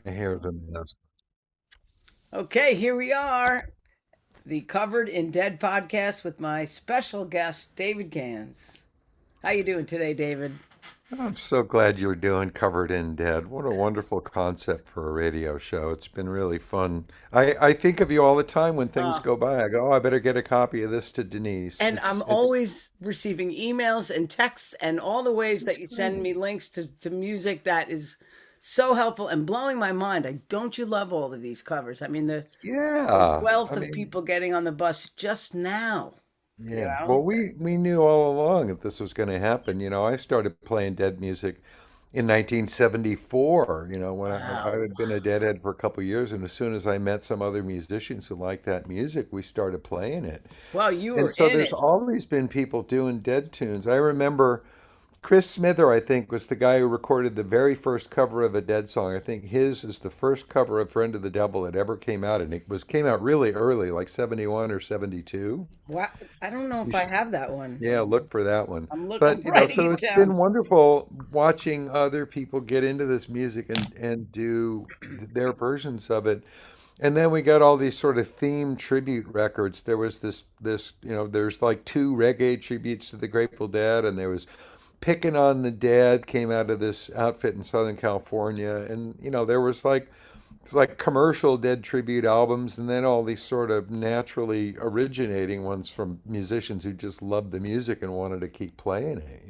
My hair's a mess. Okay, here we are, the Covered in Dead podcast with my special guest, David Gans. How you doing today, David? I'm so glad you're doing Covered in Dead. What a wonderful concept for a radio show. It's been really fun. I think of you all the time when things Uh, go by. I go, oh, I better get a copy of this to Denise. and I'm It's always receiving emails and texts and all the ways this that is you send great. me links to music that is so helpful and blowing my mind. Don't you love all of these covers? I mean, the Yeah. wealth I of mean, people getting on the bus just now, you yeah. know? Well, we knew all along that this was going to happen. I started playing Dead music in 1974, when I Wow. had been a Deadhead for a couple of years, and as soon as I met some other musicians who liked that music, we started playing it. Well, you And were so in there's it. always been people doing Dead tunes. I remember Chris Smither, I think, was the guy who recorded the very first cover of a Dead song. I think his is the first cover of Friend of the Devil that ever came out, and it came out really early, like 71 or 72. Wow. I don't know You if I should, have that one. yeah, look for that one. I'm But, writing so it it's been down. wonderful watching other people get into this music and do their versions of it. And then we got all these sort of theme tribute records. There was there's like two reggae tributes to the Grateful Dead, and there was Picking on the Dead came out of this outfit in Southern California, and there was like it's like commercial Dead tribute albums, and then all these sort of naturally originating ones from musicians who just loved the music and wanted to keep playing it.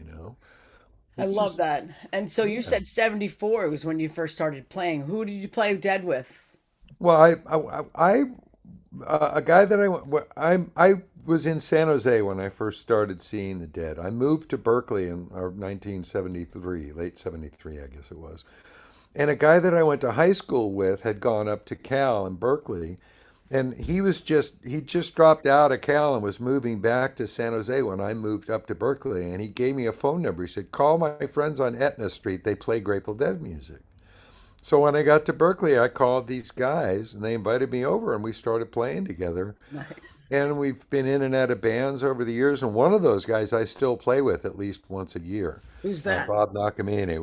I It's love just that. And so you yeah. said 74 was when you first started playing. Who did you play Dead with? Well, a guy that I was in San Jose when I first started seeing the Dead. I moved to Berkeley in 1973, late 73, I guess it was. And a guy that I went to high school with had gone up to Cal in Berkeley, and he just dropped out of Cal and was moving back to San Jose when I moved up to Berkeley. And he gave me a phone number. He said, "Call my friends on Etna Street. They play Grateful Dead music." So when I got to Berkeley, I called these guys, and they invited me over, and we started playing together. Nice. And we've been in and out of bands over the years. And one of those guys I still play with at least once a year, Who's that? Bob Nakamine.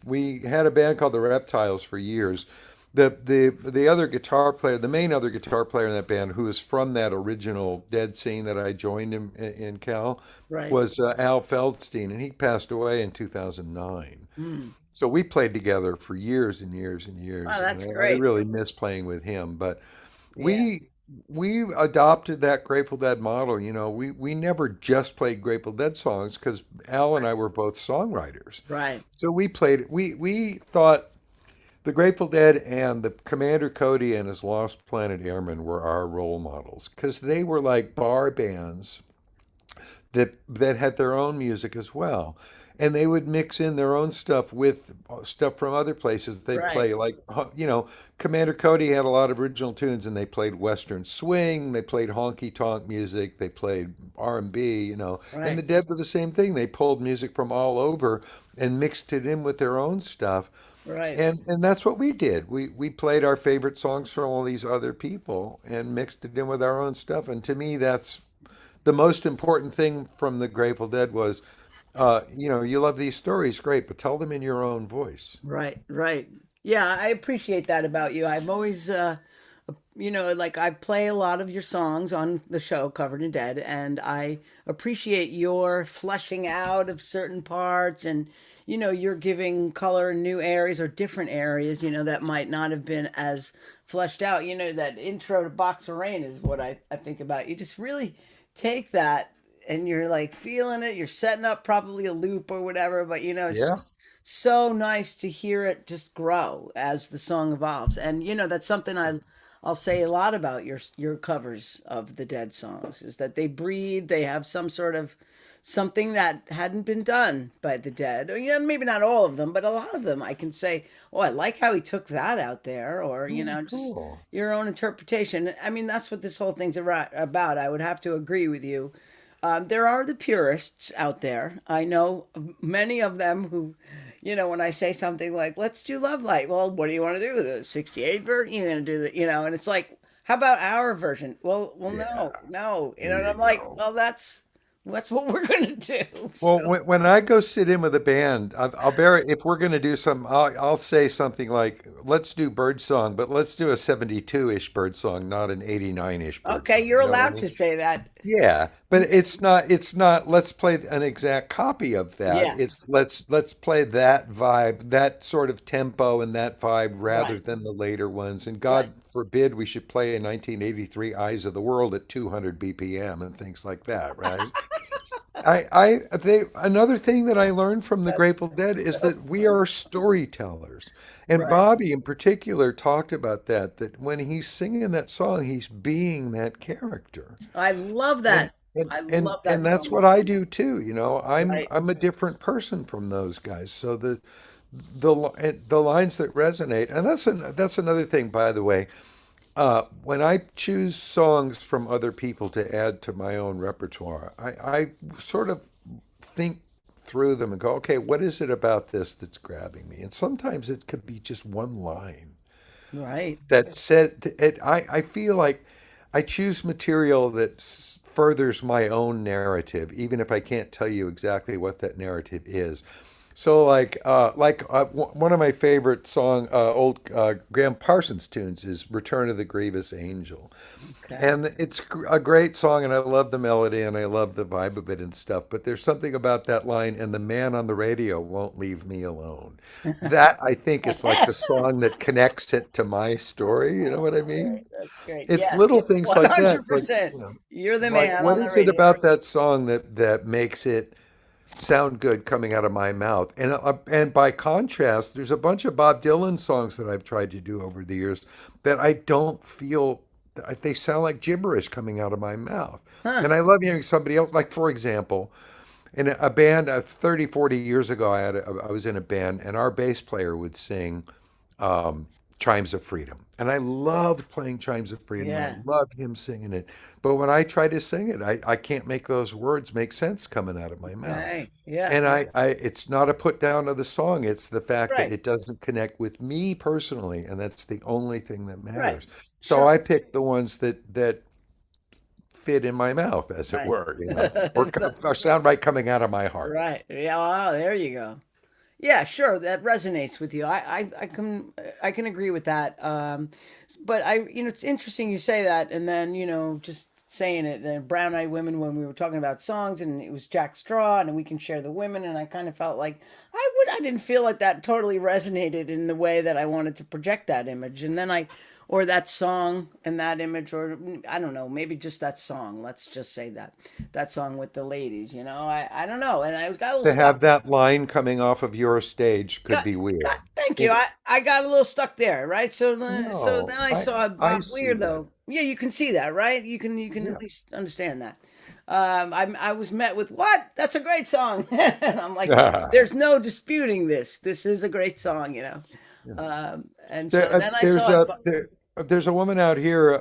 We had a band called the Reptiles for years. The other guitar player, the main other guitar player in that band, who was from that original Dead scene that I joined in Cal, Right. was Al Feldstein, and he passed away in 2009. Hmm. So we played together for years and years and Wow, years, and that's I great. really miss playing with him. But Yeah. we adopted that Grateful Dead model. We never just played Grateful Dead songs because Al and I were both songwriters. Right. So we thought the Grateful Dead and the Commander Cody and his Lost Planet Airmen were our role models because they were like bar bands that had their own music as well. And they would mix in their own stuff with stuff from other places. They'd Right. play like, Commander Cody had a lot of original tunes, and they played Western swing, they played honky tonk music, they played R&B. And the Right. Dead were the same thing. They pulled music from all over and mixed it in with their own stuff. Right. And that's what we did. We played our favorite songs from all these other people and mixed it in with our own stuff. And to me, that's the most important thing from the Grateful Dead was, you love these stories, great, but tell them in your own voice. Right. Right. Yeah, I appreciate that about you. I've always like I play a lot of your songs on the show Covered in Dead, and I appreciate your fleshing out of certain parts, and you're giving color in new areas or different areas, that might not have been as fleshed out. That intro to Box of Rain is what I think about. You just really take that and you're like feeling it, you're setting up probably a loop or whatever, but it's Yeah. just so nice to hear it just grow as the song evolves. And that's something I'll say a lot about your covers of the Dead songs is that they breathe, they have some sort of something that hadn't been done by the Dead. Or, maybe not all of them, but a lot of them I can say, "Oh, I like how he took that out there," or Oh, just cool. your own interpretation. I mean, that's what this whole thing's about. I would have to agree with you. There are the purists out there. I know many of them who, when I say something like, let's do Love Light, well, what do you want to do? The 68 version? You're going to do the, and it's like, how about our version? Well, Yeah. no, no. There And you I'm like, go. well, that's That's what we're gonna do. So, Well, when I go sit in with a band, I'll very, if we're going to do some, I'll say something like, let's do bird song, but let's do a 72-ish bird song, not an 89-ish bird okay, song. you're You know what I allowed mean? to say that. Yeah, but it's not let's play an exact copy of that. Yeah, It's let's play that vibe, that sort of tempo and that vibe rather right, than the later ones. And right. God forbid we should play in 1983 Eyes of the World at 200 BPM and things like that, right? Another thing that I learned from the Grateful That's Dead is so that we funny. are storytellers. And Right. Bobby in particular talked about that, that when he's singing that song, he's being that character. I love And that. and I and love and that so that's much. what I do too, you know. I'm Right. I'm a different person from those guys. So the lines that resonate, and that's another thing, by the way. When I choose songs from other people to add to my own repertoire, I sort of think through them and go, okay, what is it about this that's grabbing me? And sometimes it could be just one line Right. that said it. I feel like I choose material that furthers my own narrative, even if I can't tell you exactly what that narrative is. So, one of my favorite old Graham Parsons tunes is "Return of the Grievous Angel," Okay. and it's a great song, and I love the melody and I love the vibe of it and stuff. But there's something about that line, "And the man on the radio won't leave me alone." That I think is like the song that connects it to my story. You know what I mean? That's great. It's Yes, little yes, things like that. It's like, 100%. you know, You're the like man what on the is it radio. about that song that makes it sound good coming out of my mouth? And by contrast, there's a bunch of Bob Dylan songs that I've tried to do over the years that I don't feel they sound like gibberish coming out of my mouth. Huh. And I love hearing somebody else, like for example, in a band 30, 40 years ago, I was in a band and our bass player would sing um, Chimes of Freedom. And I loved playing Chimes of Freedom. I Yeah. loved him singing it. But when I try to sing it, I can't make those words make sense coming out of my mouth. Okay. Yeah. And it's not a put down of the song. It's the fact that Right. it doesn't connect with me personally, and that's the only thing that Right. matters. So Sure. I pick the ones that fit in my mouth, as it Right. were, or sound right coming out of my heart. Right. Yeah. Wow, there you go. Yeah, sure. That resonates with you. I can agree with that. But it's interesting you say that, and then just saying it. The Brown Eyed Women, when we were talking about songs, and it was Jack Straw, and we can share the women, and I kind of felt like I didn't feel like that totally resonated in the way that I wanted to project that image, and then or that song and that image, or I don't know, maybe just that song. Let's just say that song with the ladies. I don't know, and I got a little To stuck. have that line coming off of your stage could Got, be got, weird. thank you. It I got a little stuck there, right? So then No, I saw I Bob see Weir, that. though. Yeah, you can see that, right? You can at Yeah, least understand that. I was met with what? That's a great song, and I'm like, there's no disputing this. This is a great song. yeah. And so then I There's saw it. there's a woman out here,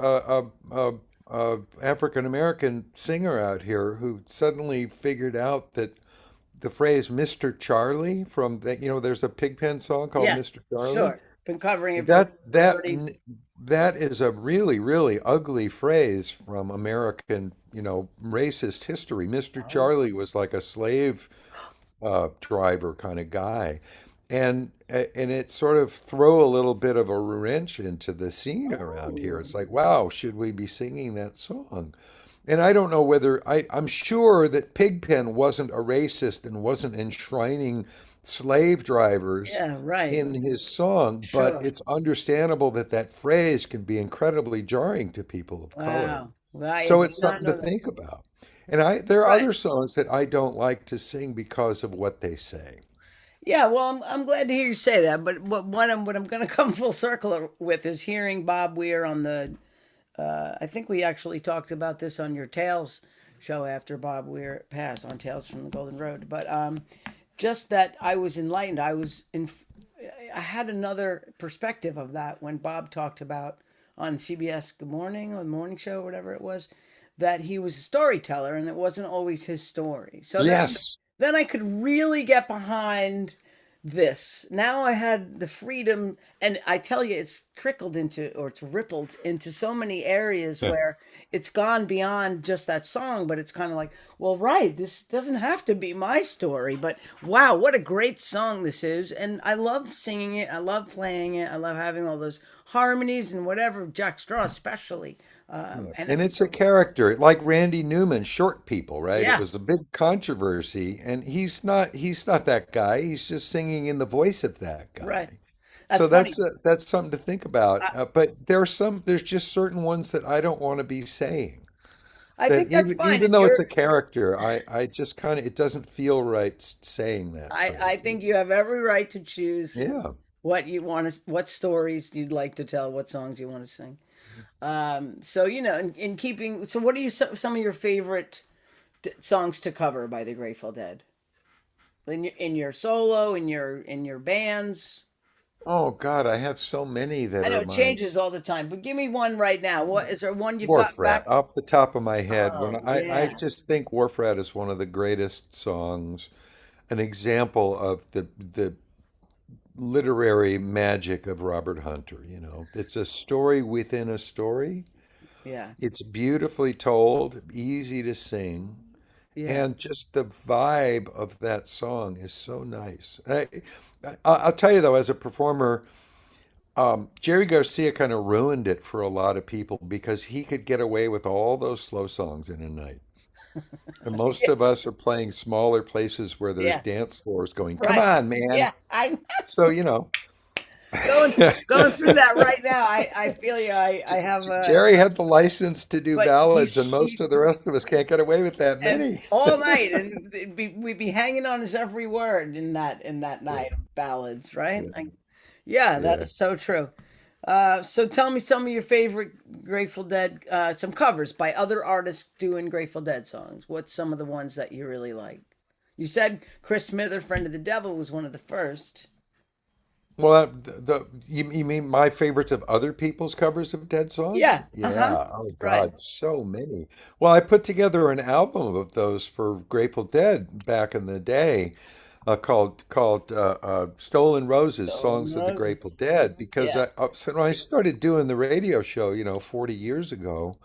African American singer out here who suddenly figured out that the phrase "Mr. Charlie" from that, there's a Pigpen song called Yeah, "Mr. Charlie." sure. Been covering it for That that 30. that is a really, really ugly phrase from American, racist history. Mr. Oh, Charlie was like a slave driver kind of guy. And it sort of throw a little bit of a wrench into the scene around here. oh, It's like, wow, should we be singing that song? And I don't know whether I'm sure that Pigpen wasn't a racist and wasn't enshrining slave drivers yeah, right. in his song, but Sure. it's understandable that that phrase can be incredibly jarring to people of color. Wow. Well, I So did it's not something to know that. think about. And there are Right. other songs that I don't like to sing because of what they say. Yeah, well, I'm glad to hear you say that. But what I'm going to come full circle with is hearing Bob Weir on the. I think we actually talked about this on your Tales show after Bob Weir passed on Tales from the Golden Road. But just that I was enlightened. I had another perspective of that when Bob talked about on CBS Good Morning or the morning show, whatever it was, that he was a storyteller and it wasn't always his story. So then Yes. then I could really get behind this. Now I had the freedom, and I tell you, it's trickled into, or it's rippled into so many areas where it's gone beyond just that song, but it's kind of like, well, right, this doesn't have to be my story, but wow, what a great song this is. And I love singing it, I love playing it, I love having all those harmonies and whatever, Jack Straw especially. And And it's a character like Randy Newman, Short People, right? It yeah, was a big controversy, and he's not that guy. He's just singing in the voice of that right. guy. That's So funny. that's something to think about. But there's just certain ones that I don't want to be saying. I That think that's fine. even If though it's you're a character, I just kind of it doesn't feel right saying that I phrase. think you have every right to choose Yeah. what you want to, what stories you'd like to tell, what songs you want to sing. So in keeping, so what are some of your favorite songs to cover by the Grateful Dead? In your solo, in your bands. Oh God, I have so many that I know are it my changes all the time, but give me one right now. What is there one you've got Wharf Rat back? off the top of my head. When Oh I yeah, just think Wharf Rat is one of the greatest songs, an example of the literary magic of Robert Hunter. It's a story within a story. yeah, It's beautifully told, easy to sing, yeah. and just the vibe of that song is so nice. I'll tell you though, as a performer, Jerry Garcia kind of ruined it for a lot of people because he could get away with all those slow songs in a night. And most Yeah, of us are playing smaller places where there's yeah, dance floors going, come right. on, man. Yeah, I So, you know, going going through that right now. I feel you. I have Jerry had the license to do but ballads, he's and most of the rest of us can't get away with that and many. all night, and we'd be hanging on his every word in that Yeah, night of ballads, right? Yeah, that yeah. is so true. So tell me some of your favorite Grateful Dead, some covers by other artists doing Grateful Dead songs. What's some of the ones that you really like? You said Chris Smither, Friend of the Devil, was one of the first. Well, you mean my favorites of other people's covers of Dead songs? Yeah. Uh huh. Yeah. Oh Right. God, so many. Well, I put together an album of those for Grateful Dead back in the day, called "Stolen Roses: Stolen Songs of the Grateful Roses. Dead." Because Yeah. so when I started doing the radio show, 40 years ago,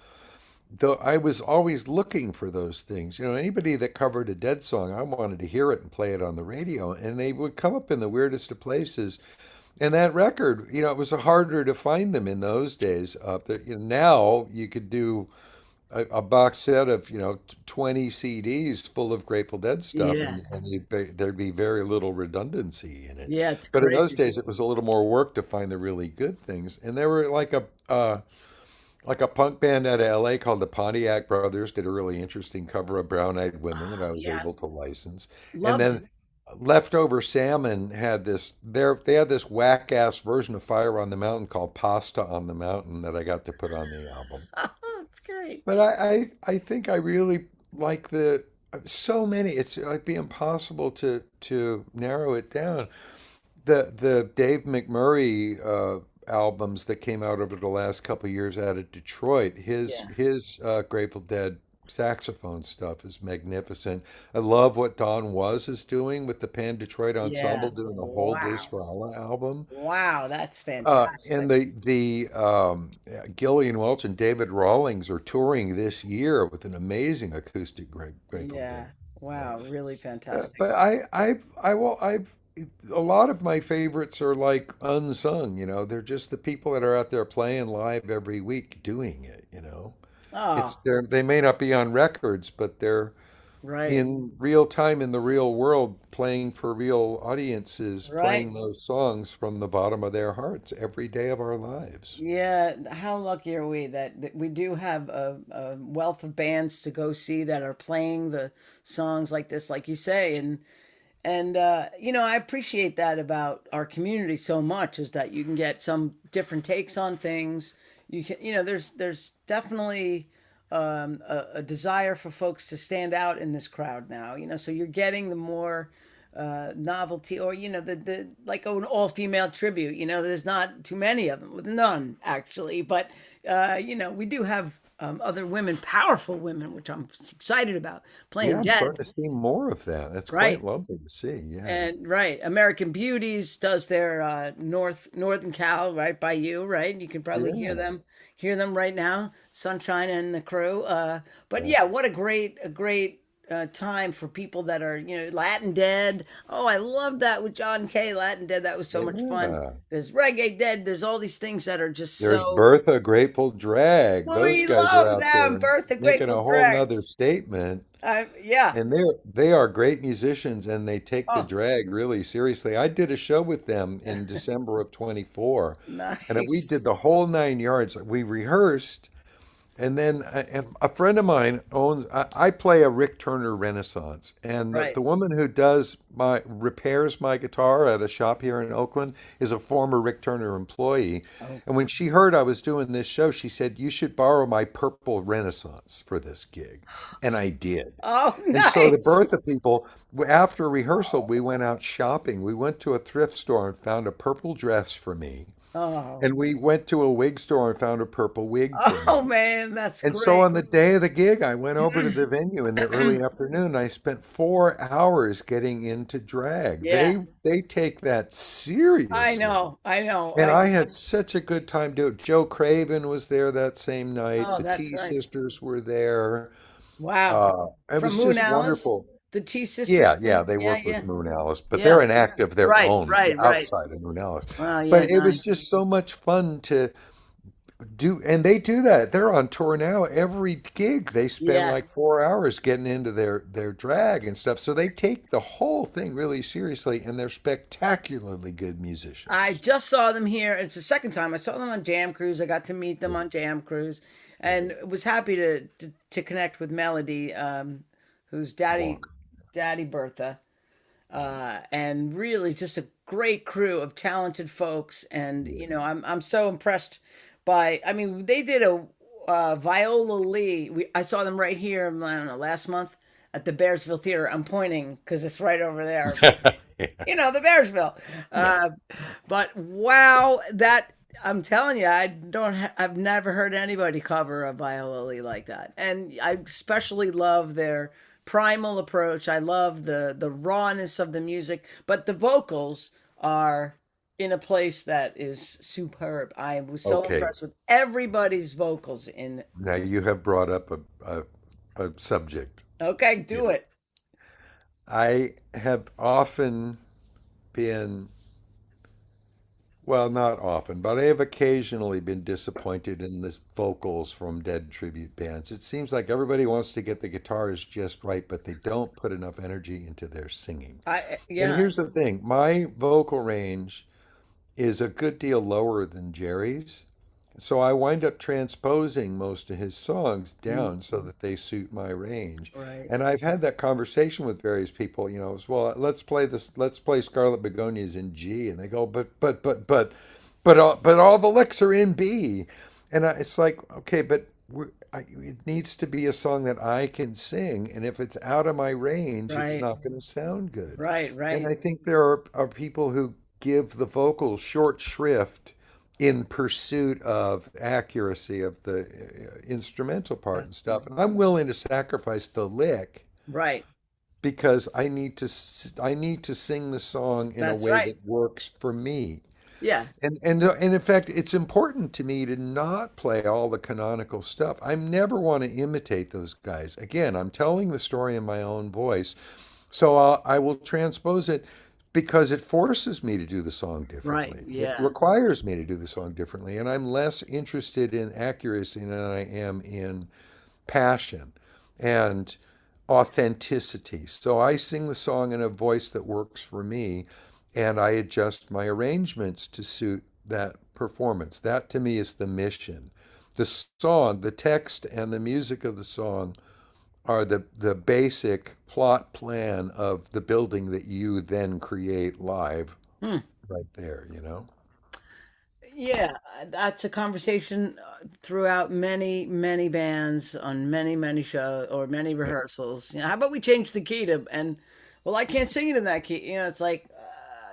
though I was always looking for those things. Anybody that covered a Dead song, I wanted to hear it and play it on the radio, and they would come up in the weirdest of places. And that record, it was harder to find them in those days. Now you could do a box set of 20 CDs full of Grateful Dead stuff, Yeah. and there'd be very little redundancy in it. Yeah. It's But in those crazy. days, it was a little more work to find the really good things. And there were like a punk band out of LA called the Pontiac Brothers did a really interesting cover of Brown Eyed Women that Oh I was yeah. able to license. And Loved it. then Leftover Salmon had they had this whack ass version of Fire on the Mountain called Pasta on the Mountain that I got to put on the album. That's great. But I think I really like the so many. It's like be impossible to narrow it down. The Dave McMurray albums that came out over the last couple of years out of Detroit, his Yeah. his Grateful Dead saxophone stuff is magnificent. I love what Don Was is doing with the Pan Detroit Yeah. Ensemble doing the whole Blues Wow. for Allah album. Wow. That's And fantastic. the Gillian Welch and David Rawlings are touring this year with an amazing acoustic Grateful Dead. Yeah. Yeah. Wow. Really fantastic. But I've a lot of my favorites are like unsung, they're just the people that are out there playing live every week doing it. Oh, They may not be on records, but they're right. in real time in the real world playing for real audiences, Right. playing those songs from the bottom of their hearts every day of our lives. Yeah, how lucky are we that we do have a wealth of bands to go see that are playing the songs like this, like you say, and I appreciate that about our community so much is that you can get some different takes on things. There's definitely a desire for folks to stand out in this crowd now. So you're getting the more novelty, or the like an all female tribute. There's not too many of them, with none actually, but we do have other women, powerful women, which I'm excited about, Yeah, playing I'm dead. starting to see more of that. That's quite Right. lovely to see. Yeah. And right, American Beauties does their Northern Cal right by you, right? You can probably Yeah. hear them right now, Sunshine and the crew. But Yeah. yeah, what a great time for people that are Latin Dead. Oh, I love that with John Kay, Latin Dead. That was so much fun. Yeah. There's Reggae Dead. There's all these things that are just There's so. Bertha Grateful Drag. Those We guys are love out them, there Bertha making Grateful a whole Drag. nother statement. Yeah. And they are great musicians and they take the Oh, drag really seriously. I did a show with them in December of 24 and we did nice. the whole 9 yards. We rehearsed. And then and a friend of mine owns, I play a Rick Turner Renaissance. And Right. the woman who does repairs my guitar at a shop here in Oakland is a former Rick Turner employee. Oh, And when she heard I was doing this show, she said, "You should borrow my purple Renaissance for this gig." And I did. oh, And so the nice. Bertha people, after rehearsal, we went out shopping. We went to a thrift store and found a purple dress for me. Oh. And we went to a wig store and found a purple wig for Oh me. man, that's And so great. on the day of the gig, I went over to the venue in the early afternoon. I spent 4 hours getting into drag. Yeah, They take that seriously. I know. And I had such a good time doing it. Joe Craven was there that same night. Oh, The that's T right. Sisters were there. Wow. It From was Moon just Alice, wonderful. the T sisters. Yeah, yeah, they Yeah, work with yeah, Moon Alice, but yeah. they're an act of their Right, own right. outside of Moon Alice. Wow, yeah, But it was nice. just so much fun to do, and they do that. They're on tour now. Every gig, they spend Yeah. like 4 hours getting into their drag and stuff. So they take the whole thing really seriously, and they're spectacularly good I musicians. just saw them here. It's the second time I saw them on Jam Cruise. I got to meet them Yeah, on Jam Cruise, yeah. and was happy to connect with Melody, who's Monk. Daddy Bertha, and really just a great crew of talented folks. And Yeah. I'm so impressed by. I mean, they did a Viola Lee. I saw them right here. I don't know, last month at the Bearsville Theater. I'm pointing because it's right over there. Yeah, The Bearsville. yeah. But wow, that I'm telling you, I've never heard anybody cover a Viola Lee like that, and I especially love their primal approach. I love the rawness of the music, but the vocals are in a place that is superb. I was so Okay. impressed with everybody's vocals in. Now you have brought up a subject. Okay, You do know, it. I have often been, well, not often, but I have occasionally been disappointed in the vocals from Dead tribute bands. It seems like everybody wants to get the guitars just right, but they don't put enough energy into their singing. And Yeah, here's the thing, my vocal range is a good deal lower than Jerry's. So I wind up transposing most of his songs down so that they suit my range. right. And I've had that conversation with various people, well, let's play Scarlet Begonias in G. And they go, but all the licks are in B. And it's like, okay, but it needs to be a song that I can sing. And if it's out of my range, it's Right, not going to sound good. And right. I think there are people who give the vocals short shrift in pursuit of accuracy of the instrumental part and stuff. And I'm willing to sacrifice the lick Right. because I need to sing the song in a That's way right. that works for me. Yeah. And in fact, it's important to me to not play all the canonical stuff. I never want to imitate those guys. Again, I'm telling the story in my own voice, so I will transpose it because it forces me to do the song Right. differently. It Yeah. requires me to do the song differently, and I'm less interested in accuracy than I am in passion and authenticity. So I sing the song in a voice that works for me, and I adjust my arrangements to suit that performance. That to me is the mission. The song, the text, and the music of the song are the basic plot plan of the building that you then create live Hmm. right there, you know? Yeah, that's a conversation throughout many bands on many shows or many Yeah. rehearsals. How about we change the key to, and well, I can't sing it in that key. It's like,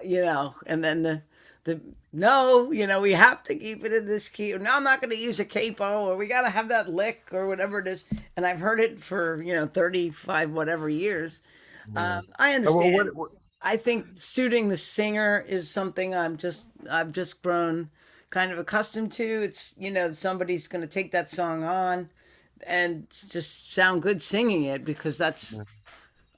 and then the no, we have to keep it in this key. No, I'm not going to use a capo, or we got to have that lick, or whatever it is. And I've heard it for 35 whatever years. Yeah. I Well, understand. I think suiting the singer is something I've just grown kind of accustomed to. It's somebody's going to take that song on and just sound good singing it, because that's,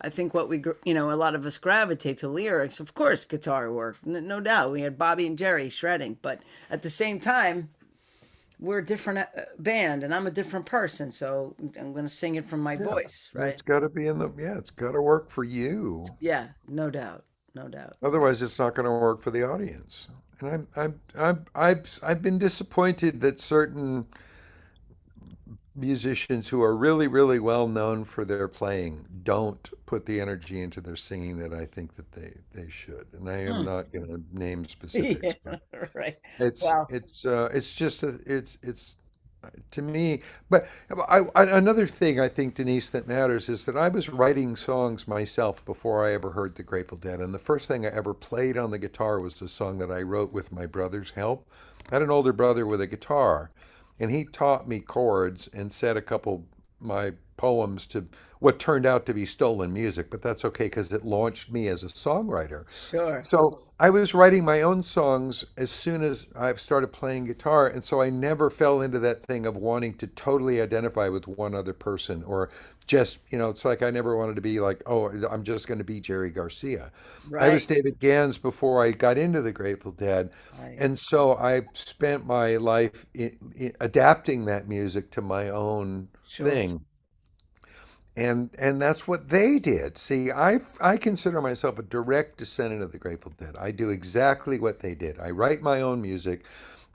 I think, what a lot of us gravitate to lyrics. Of course, guitar work, no doubt. We had Bobby and Jerry shredding, but at the same time, we're a different band, and I'm a different person, so I'm going to sing it from my yeah, voice, right? it's got to be in the, yeah, it's got to work for you. Yeah, no doubt, no doubt. Otherwise, it's not going to work for the audience. And I've been disappointed that certain musicians who are really, really well known for their playing don't put the energy into their singing that I think that they should. And I am Hmm. not going to name Yeah, specifics, but right. it's Well, it's just it's to me. But another thing I think, Denise, that matters is that I was writing songs myself before I ever heard the Grateful Dead, and the first thing I ever played on the guitar was the song that I wrote with my brother's help. I had an older brother with a guitar, and he taught me chords and set a couple my poems to what turned out to be stolen music, but that's okay because it launched me as a songwriter. sure. So I was writing my own songs as soon as I started playing guitar, and so I never fell into that thing of wanting to totally identify with one other person, or just, it's like I never wanted to be like, oh, I'm just going to be Jerry Garcia. I was Right, David Gans before I got into the Grateful Dead, right, and so I spent my life adapting that music to my own sure. thing. And that's what they did. See, I consider myself a direct descendant of the Grateful Dead. I do exactly what they did. I write my own music.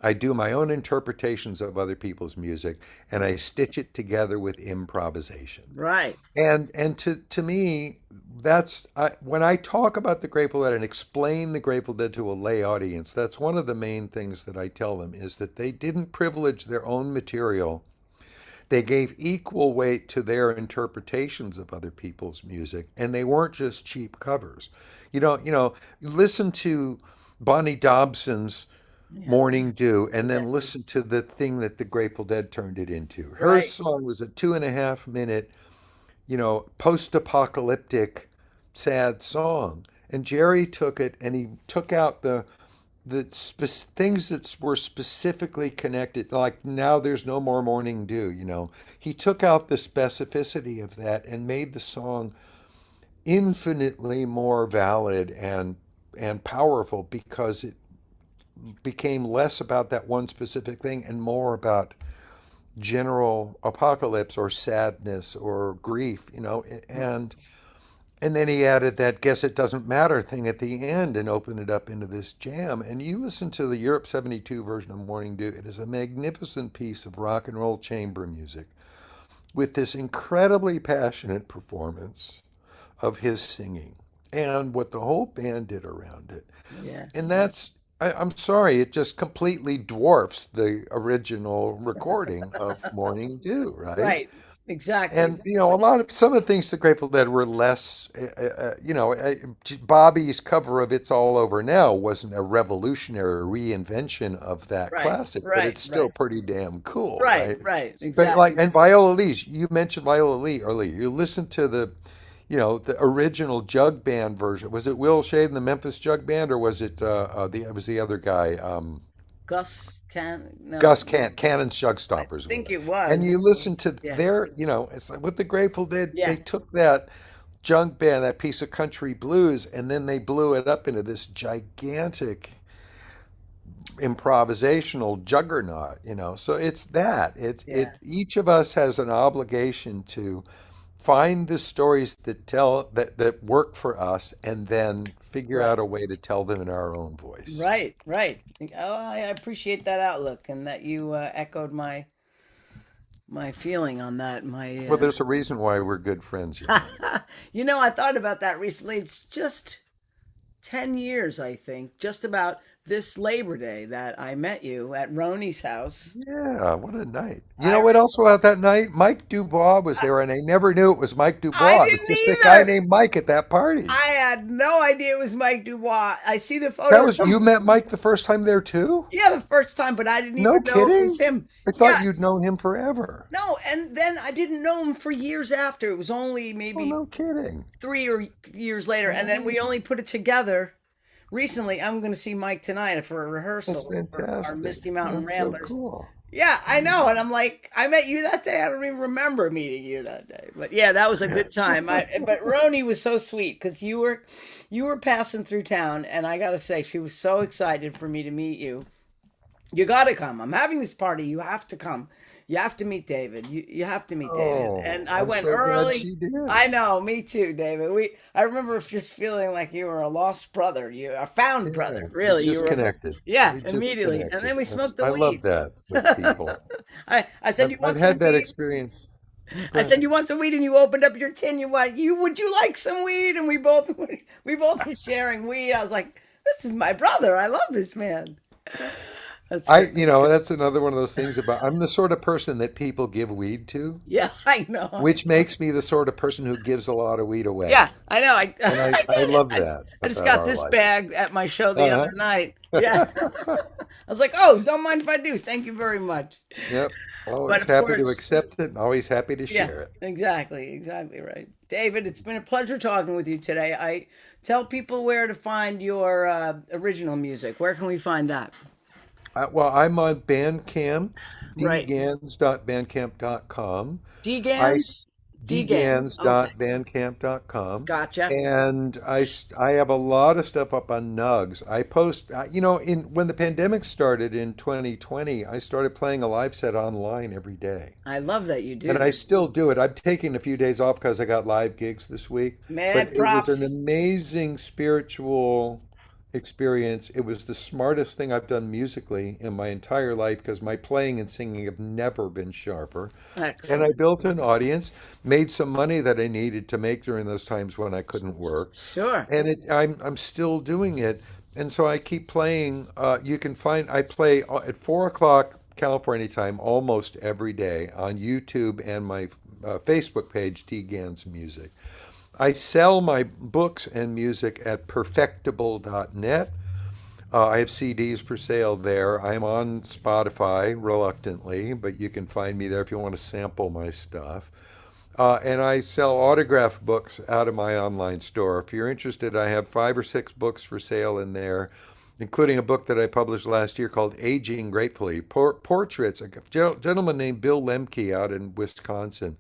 I do my own interpretations of other people's music, and I stitch it together with improvisation. Right, And to me, when I talk about the Grateful Dead and explain the Grateful Dead to a lay audience, that's one of the main things that I tell them, is that they didn't privilege their own material. They gave equal weight to their interpretations of other people's music, and they weren't just cheap covers. Listen to Bonnie Dobson's yeah, Morning Dew, and then yeah, listen to the thing that the Grateful Dead turned it into. Her right, song was a 2.5 minute, post-apocalyptic, sad song, and Jerry took it and he took out the things that were specifically connected, like now there's no more morning dew. He took out the specificity of that and made the song infinitely more valid and powerful, because it became less about that one specific thing and more about general apocalypse or sadness or grief. And then he added that "guess it doesn't matter" thing at the end and opened it up into this jam. And you listen to the Europe 72 version of Morning Dew, it is a magnificent piece of rock and roll chamber music with this incredibly passionate performance of his singing and what the whole band did around it. yeah, And I'm sorry, it just completely dwarfs the original recording of Morning Dew, right? right, exactly. And some of the things the Grateful Dead were less. Bobby's cover of "It's All Over Now" wasn't a revolutionary reinvention of that Right, classic, but right, it's still right, pretty damn cool, right, right? right, But like, exactly. and Viola Lee's, you mentioned Viola Lee earlier. You listen to the original Jug Band version. Was it Will Shade and the Memphis Jug Band, or was it was the other guy? Gus can no, Gus Cannon's Jug I Stoppers with think it. it And was. you listen to Yeah, it's like what the Grateful did. They yeah, took that junk band, that piece of country blues, and then they blew it up into this gigantic improvisational juggernaut. So it's that. yeah, Each of us has an obligation to find the stories that work for us and then figure right, out a way to tell them in our own voice. right, right. Oh, I appreciate that outlook, and that you echoed my feeling on that. My Well, there's a reason why we're good friends, you and I. I thought about that recently. It's just 10 years, I think, just about this Labor Day that I met you at Roni's house. Yeah, what a night. You I know what else about that night? Mike Dubois was there, and I never knew it was Mike I Dubois. It was didn't just a guy either. named Mike at that party. I had no idea it was Mike Dubois. I see the That photos was, you from, met Mike the first time there too? yeah, the first time, but I didn't No even know it was kidding? him. I thought Yeah, you'd known him forever. no, and then I didn't know him for years after. It was only Oh, maybe no kidding. 3 or years later, and then we Oh, only put it together recently. I'm going to see Mike tonight for a that's rehearsal for our fantastic. Misty Mountain That's so Ramblers. cool. Yeah, I know, and I'm like, I met you that day. I don't even remember meeting you that day, but yeah, that was a good time. But Roni was so sweet because you were passing through town, and I got to say, she was so excited for me to meet you. You got to come. I'm having this party. You have to come. You have to meet David. You have to meet David. Oh, And I I'm went so glad early. she did. I know, me too, David. I remember just feeling like you were a lost brother, you a found Yeah, brother. we Really, you just were. connected. Yeah, We just immediately. And connected. then we smoked the I love weed. that with people. I said, you I've want some had that weed? experience. Go I said, ahead. you want some weed, and you opened up your tin. You want you would you like some weed? And we both were sharing weed. I was like, this is my brother. I love this man. That's great. That's another one of those things about I'm the sort of person that people give weed to, Yeah, I know. which makes me the sort of person who gives a lot of weed Yeah, away. I know. And I, I I did it. love that I just about got our this life. bag at my show the other Uh-huh. night. Yeah. I was like, oh, don't mind if I do. Thank you very much. Yep. But Always of happy to course, accept it and always happy to yeah, share it. exactly right. David, it's been a pleasure talking with you today. I tell people where to find your original music. Where can we find that? Well, I'm on Bandcamp, Right. dgans.bandcamp.com. I Dgans? s- Dgans. Okay. dgans.bandcamp.com. Gotcha. And I have a lot of stuff up on Nugs. I post, in when the pandemic started in 2020, I started playing a live set online every day. I love that you And do. I still do it. I'm taking a few days off because I got live gigs this week. But Mad it was an props. amazing spiritual experience. It was the smartest thing I've done musically in my entire life because my playing and singing have never been sharper. And I Excellent. built an audience, made some money that I needed to make during those times when I couldn't work. Sure. And I'm still doing it. And so I keep playing. You can find I play at 4 o'clock California time almost every day on YouTube and my Facebook page, T Gans Music. I sell my books and music at perfectible.net. I have CDs for sale there. I'm on Spotify reluctantly, but you can find me there if you want to sample my stuff. And I sell autograph books out of my online store. If you're interested, I have 5 or 6 books for sale in there, including a book that I published last year called Aging Gratefully Portraits. A gentleman named Bill Lemke out in Wisconsin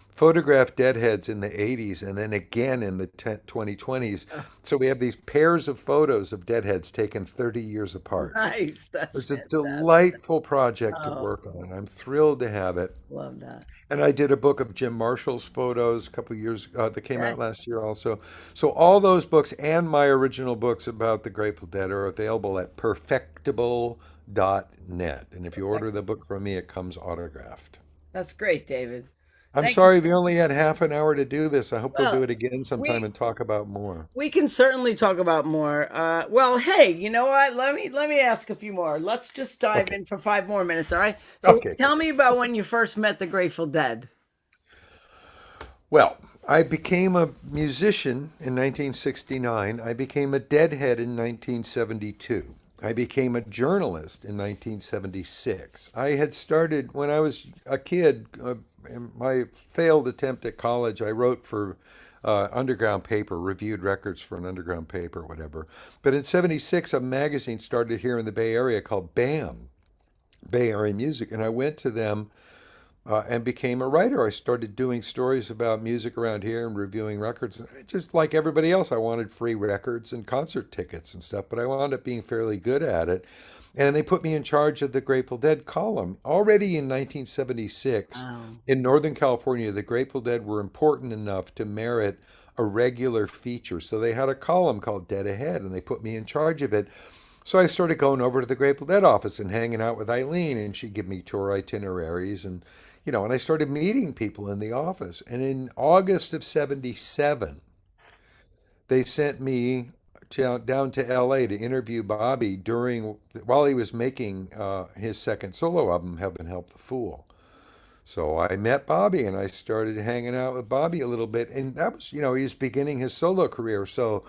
photographed deadheads in the 80s and then again in the 2020s. So we have these pairs of photos of deadheads taken 30 years apart. Nice. It That's was a fantastic. delightful project to Oh, work on. I'm thrilled to have it. love that. And I did a book of Jim Marshall's photos a couple of years that came out Okay. last year also. So all those books and my original books about the Grateful Dead are available at perfectible.net. And if you order the book from me, it comes autographed. That's great, David. I'm Thank you. sorry we only had half an hour to do this. I hope we'll do Well, it again sometime we and talk about more. we can certainly talk about more. Well, hey, you know what? Let me ask a few more. Let's just dive Okay. in for 5 more minutes, all right? So Okay, tell good. me about when you first met the Grateful Dead. Well, I became a musician in 1969. I became a deadhead in 1972. I became a journalist in 1976. I had started when I was a kid, in my failed attempt at college. I wrote for underground paper, reviewed records for an underground paper, whatever. But in 76, a magazine started here in the Bay Area called BAM, Bay Area Music. And I went to them and became a writer. I started doing stories about music around here and reviewing records. Just like everybody else, I wanted free records and concert tickets and stuff, but I wound up being fairly good at it. And they put me in charge of the Grateful Dead column. Already in 1976, Wow. in Northern California, the Grateful Dead were important enough to merit a regular feature. So they had a column called Dead Ahead, and they put me in charge of it. So I started going over to the Grateful Dead office and hanging out with Eileen, and she'd give me tour itineraries and I started meeting people in the office. And in August of 77, they sent me down to LA to interview Bobby while he was making his second solo album, Heaven Help the Fool. So I met Bobby and I started hanging out with Bobby a little bit. And that was, he was beginning his solo career. So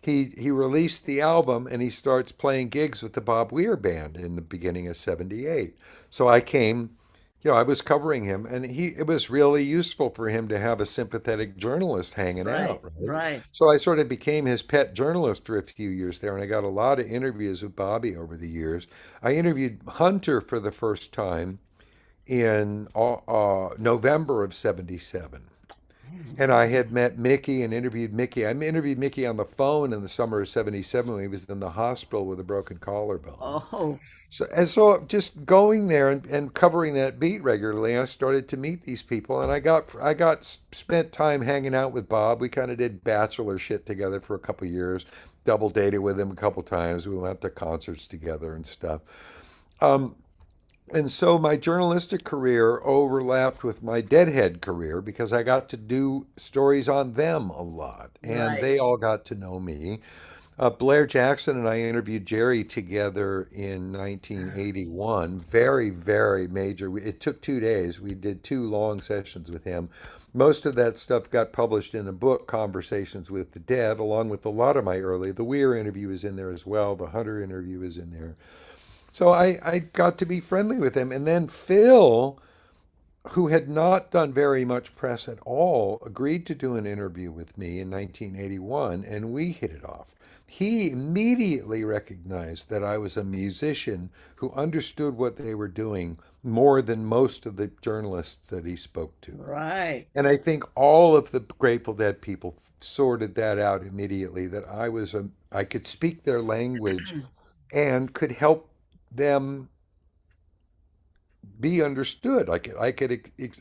he released the album and he starts playing gigs with the Bob Weir band in the beginning of 78. So I came, I was covering him and it was really useful for him to have a sympathetic journalist hanging Right, out, right? right. So I sort of became his pet journalist for a few years there and I got a lot of interviews with Bobby over the years. I interviewed Hunter for the first time in November of 77. And I had met Mickey and interviewed Mickey. I interviewed Mickey on the phone in the summer of 77 when he was in the hospital with a broken collarbone. Oh, So just going there and covering that beat regularly, I started to meet these people and I got spent time hanging out with Bob. We kind of did bachelor shit together for a couple of years. Double dated with him a couple times. We went to concerts together and stuff. Um, and so my journalistic career overlapped with my Deadhead career because I got to do stories on them a lot, and right. they all got to know me. Blair Jackson and I interviewed Jerry together in 1981. Very, very major. It took 2 days. We did two long sessions with him. Most of that stuff got published in a book, Conversations with the Dead, along with a lot of my early. The Weir interview is in there as well. The Hunter interview is in there. So I got to be friendly with him. And then Phil, who had not done very much press at all, agreed to do an interview with me in 1981, and we hit it off. He immediately recognized that I was a musician who understood what they were doing more than most of the journalists that he spoke to. Right. And I think all of the Grateful Dead people sorted that out immediately, that I could speak their language and could help them be understood.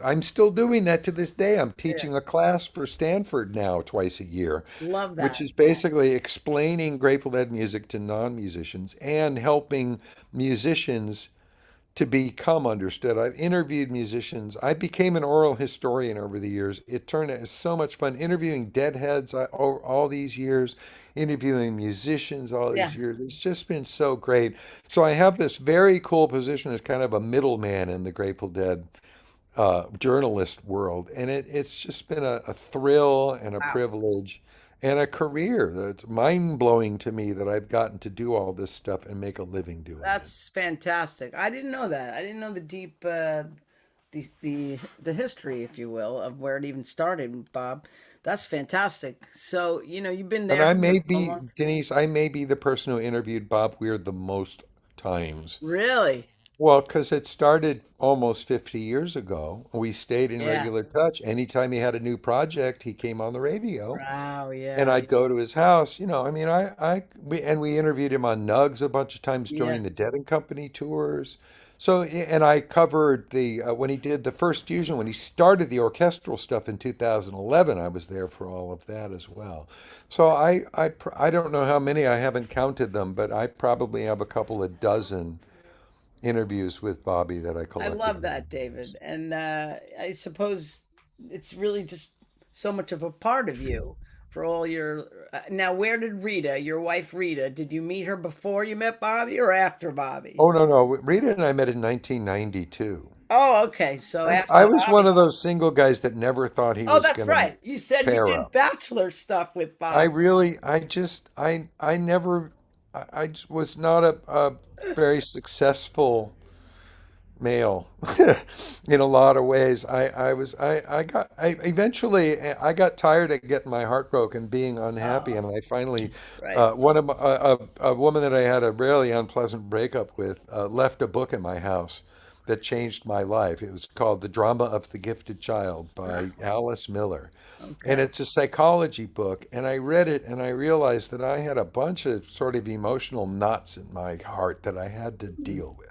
I'm still doing that to this day. I'm Yeah. teaching a class for Stanford now twice a year, Love which that. is basically explaining Grateful Dead music to non-musicians and helping musicians to become understood. I've interviewed musicians. I became an oral historian over the years. It turned out so much fun interviewing deadheads all these years, interviewing musicians all Yeah. these years. It's just been so great. So I have this very cool position as kind of a middleman in the Grateful Dead journalist world, and it's just been a thrill and a Wow. privilege. And a career that's mind blowing to me that I've gotten to do all this stuff and make a living doing it. That's fantastic. I didn't know that. I didn't know the deep, the history, if you will, of where it even started, Bob. That's fantastic. So, you've been And there I for may a be, long. Denise, I may be the person who interviewed Bob Weir the most times. Really? Well, because it started almost 50 years ago. We stayed in Yeah. regular touch. Anytime he had a new project, he came on the radio Wow. and Yeah. I'd go to his house. I mean, we interviewed him on Nugs a bunch of times Yeah. during the Dead and Company tours. So, and I covered when he did the first fusion, when he started the orchestral stuff in 2011, I was there for all of that as well. So I don't know how many, I haven't counted them, but I probably have a couple of dozen interviews with Bobby that I I collected love over that, the David. years. And I suppose it's really just so much of a part of you for all your. Now, where did Rita, your wife Rita, did you meet her before you met Bobby or after Bobby? Oh, no, no. Rita and I met in 1992. Oh, okay. So I after was one Bobby. of those single guys that never thought he Oh, was that's going to right. You said you pair did up. bachelor stuff with I Bob. really, I just, I never, was not a very successful male in a lot of ways. I eventually, I got tired of getting my heart broken, being unhappy, Oh, and I finally, right. a woman that I had a really unpleasant breakup with, left a book in my house that changed my life. It was called The Drama of the Gifted Child by Alice Miller. And Okay. it's a psychology book. And I read it and I realized that I had a bunch of sort of emotional knots in my heart that I had to Hmm. deal with.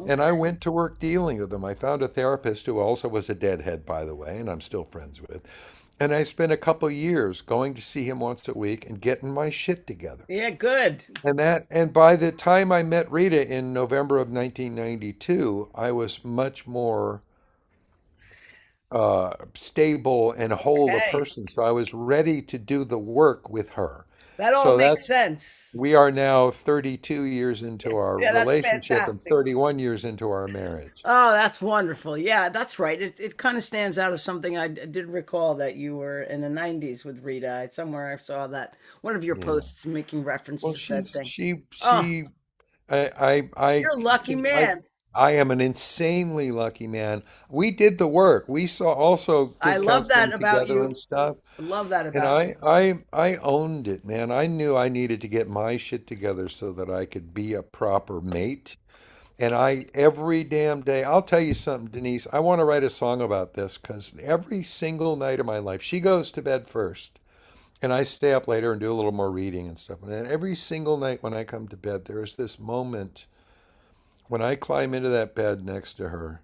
And I Okay. went to work dealing with them. I found a therapist who also was a deadhead, by the way, and I'm still friends with. And I spent a couple years going to see him once a week and getting my shit together. Yeah, good. And by the time I met Rita in November of 1992, I was much more stable and whole a Okay. person. So I was ready to do the work with her. That all So makes that's sense. we are now 32 years into our Yeah, that's relationship and fantastic. 31 years into our marriage. Oh, that's wonderful. Yeah, that's right. It kind of stands out as something did recall that you were in the 90s with Rita. Somewhere I saw that one of your Yeah. posts making Well, references to that thing. she Oh, she I you're a lucky man. I am an insanely lucky man. We did the work. We saw also I did love that counseling about together you. and stuff. I love that And about you. I owned it, man. I knew I needed to get my shit together so that I could be a proper mate. And I every damn day, I'll tell you something, Denise. I want to write a song about this because every single night of my life, she goes to bed first. And I stay up later and do a little more reading and stuff. And every single night when I come to bed, there's this moment when I climb into that bed next to her.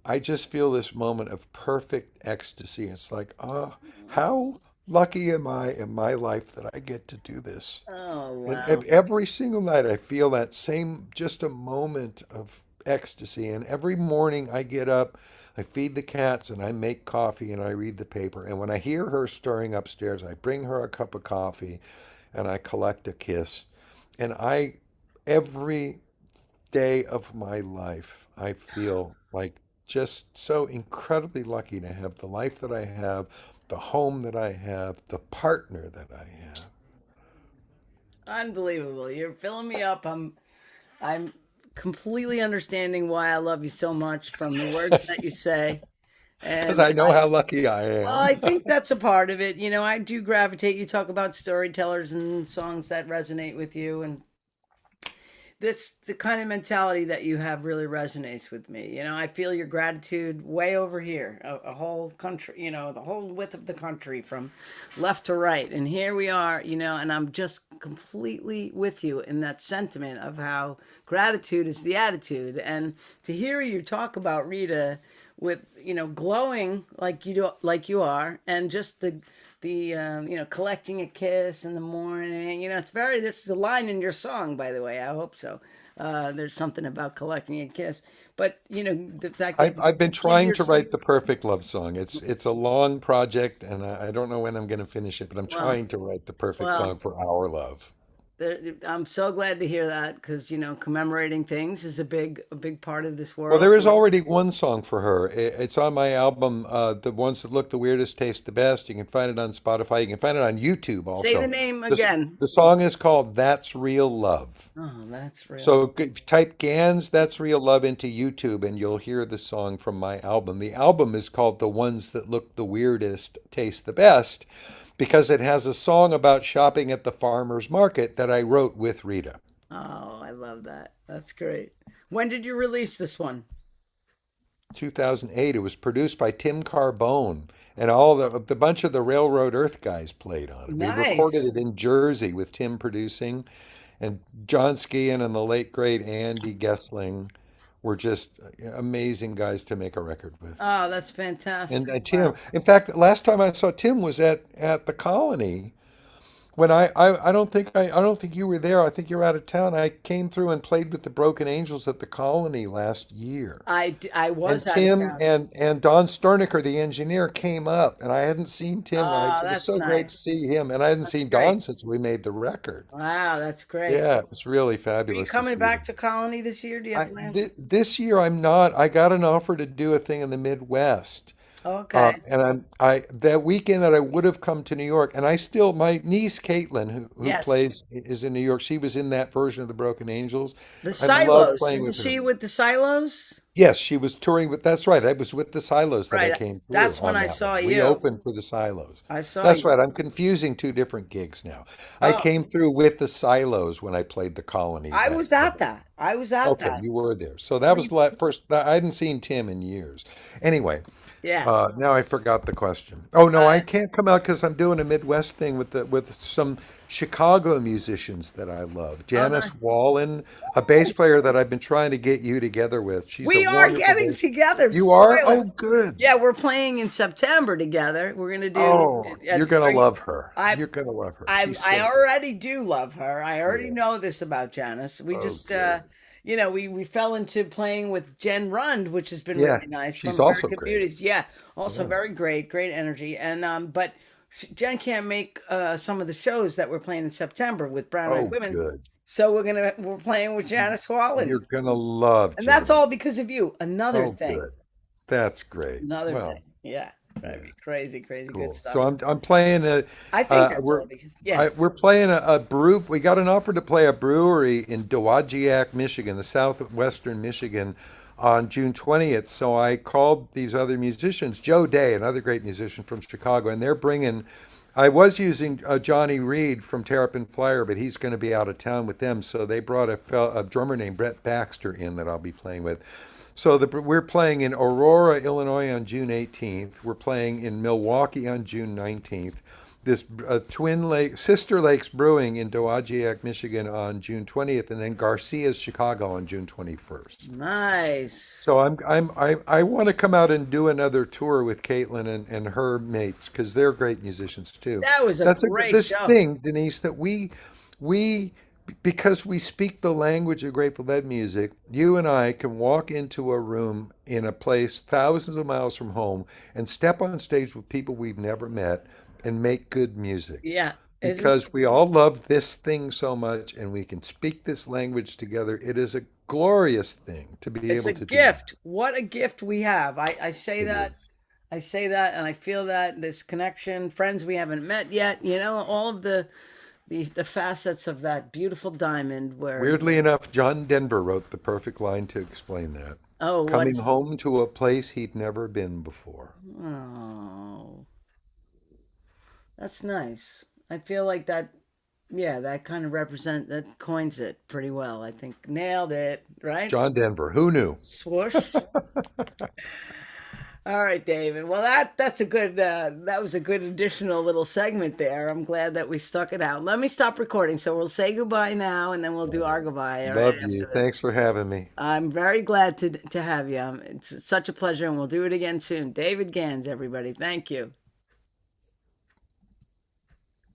I just feel this moment of perfect ecstasy. It's like, oh, how lucky am I in my life that I get to do this? Oh, And wow. every single night I feel that same, just a moment of ecstasy. And every morning I get up, I feed the cats and I make coffee and I read the paper. And when I hear her stirring upstairs, I bring her a cup of coffee and I collect a kiss. And every day of my life, I feel like just so incredibly lucky to have the life that I have, the home that I have, the partner that I have. Unbelievable. You're filling me up. I'm completely understanding why I love you so much from the words that you say. Because And I know how lucky I well, am. I think that's a part of it. I do gravitate. You talk about storytellers and songs that resonate with you, and this the kind of mentality that you have really resonates with me. I feel your gratitude way over here, a whole country, the whole width of the country from left to right. And here we are, and I'm just completely with you in that sentiment of how gratitude is the attitude. And to hear you talk about Rita with glowing like you do, like you are, and just the collecting a kiss in the morning. This is a line in your song, by the way. I hope so. There's something about collecting a kiss, but the fact that I've been you give trying your to write the perfect love song. It's a long project, and I don't know when I'm going to finish it, but I'm well, trying to write the perfect well, song for our love. I'm so glad to hear that because commemorating things is a big part of this Well, world. there is already one song for her. It's on my album, The Ones That Look the Weirdest Taste the Best. You can find it on Spotify. You can find it on YouTube Say the also. name This, again. the song is called That's Real Love. Oh, that's real. So type Gans That's Real Love into YouTube and you'll hear the song from my album. The album is called The Ones That Look the Weirdest Taste the Best because it has a song about shopping at the farmer's market that I wrote with Rita. Oh, I love that. That's great. When did you release this one? 2008. It was produced by Tim Carbone, and all the bunch of the Railroad Earth guys played on it. We recorded it Nice. in Jersey with Tim producing, and John Skian and the late great Andy Gessling were just amazing guys to make a record with. Oh, that's And fantastic. Tim, Wow. in fact, last time I saw Tim was at the Colony when I don't think you were there. I think you were out of town. I came through and played with the Broken Angels at the Colony last year. I was And out of Tim town. and Don Sternicker, the engineer, came up, and I hadn't seen Tim. Oh, It was that's so great to nice. see him, and I hadn't That's seen great. Don since we made the record. Wow, that's great. Yeah, it was really Are you fabulous to coming see back them. to Colony this year? Do you have plans? This year I'm not. I got an offer to do a thing in the Midwest, Okay. and I that weekend that I would have come to New York, and I still my niece Caitlin, who Yes. plays is in New York. She was in that version of the Broken Angels. The I love Silos. playing Isn't with her. she with the Silos? Yes, she was touring with, that's right. I was with the Silos that I Right. came through That's when on I that one. saw We you. opened for the Silos. I saw That's you. right. I'm confusing two different gigs now. I Oh, came through with the Silos when I played the Colony I that was at that that. I was at Okay, that. you were there. So that Were was you? the first I hadn't seen Tim in years. Anyway, Yeah. now I forgot the question. Oh no, I Uh, can't come out because I'm doing a Midwest thing with some Chicago musicians that I love. oh, no. Janice Wallen, a bass player that I've been trying to get you together with. She's a We are wonderful getting bass. together. You are? Oh, Spoiler. good. Yeah, we're playing in September together. We're gonna do. Oh, you're gonna love her. I You're gonna love her. I She's I so good. already do love her. I already Yeah. know this about Janice. We Oh, just good. we fell into playing with Jen Rund, which has been Yeah, really nice she's from also American great. Beauties. Yeah, also Yeah. very great, great energy. And but Jen can't make some of the shows that we're playing in September with Brown Eyed Oh, Women, good. so we're playing with Janice You're Wallen, gonna love and that's all Janice. because of you. Another Oh, thing, good. That's great. another thing. Well, Yeah, I yeah, mean, crazy, crazy good cool. stuff. So I'm playing a I think that's we're all because yeah. we're playing a brew. We got an offer to play a brewery in Dowagiac, Michigan, the southwestern Michigan, on June 20th. So I called these other musicians, Joe Day, another great musician from Chicago, and they're bringing. I was using Johnny Reed from Terrapin Flyer, but he's going to be out of town with them. So they brought a drummer named Brett Baxter in that I'll be playing with. So we're playing in Aurora, Illinois on June 18th. We're playing in Milwaukee on June 19th. This Sister Lakes Brewing in Dowagiac, Michigan on June 20th, and then Garcia's Chicago on June 21st. Nice. So I want to come out and do another tour with Caitlin and her mates because they're great musicians too. That was a That's great this show. thing, Denise, that we because we speak the language of Grateful Dead music, you and I can walk into a room in a place thousands of miles from home and step on stage with people we've never met and make good music Yeah, isn't because we all love this thing so much and we can speak this language together. It is a glorious thing to be it's a able to do that. gift. What a gift we have. I say It that. is. I say that, and I feel that this connection, friends we haven't met yet. All of the facets of that beautiful diamond. Where Weirdly enough, John Denver wrote the perfect line to explain that. oh, Coming what's home to a place he'd never been before. oh, that's nice. I feel like that. Yeah, that kind of that coins it pretty well. I think nailed it. Right? John Denver, who knew? Swoosh. All right, David. Well, that's a good that was a good additional little segment there. I'm glad that we stuck it out. Let me stop recording, so we'll say goodbye now, and then we'll do our goodbye. All right Love you. after this. Thanks for having me. I'm very glad to have you. It's such a pleasure, and we'll do it again soon. David Gans, everybody. Thank you.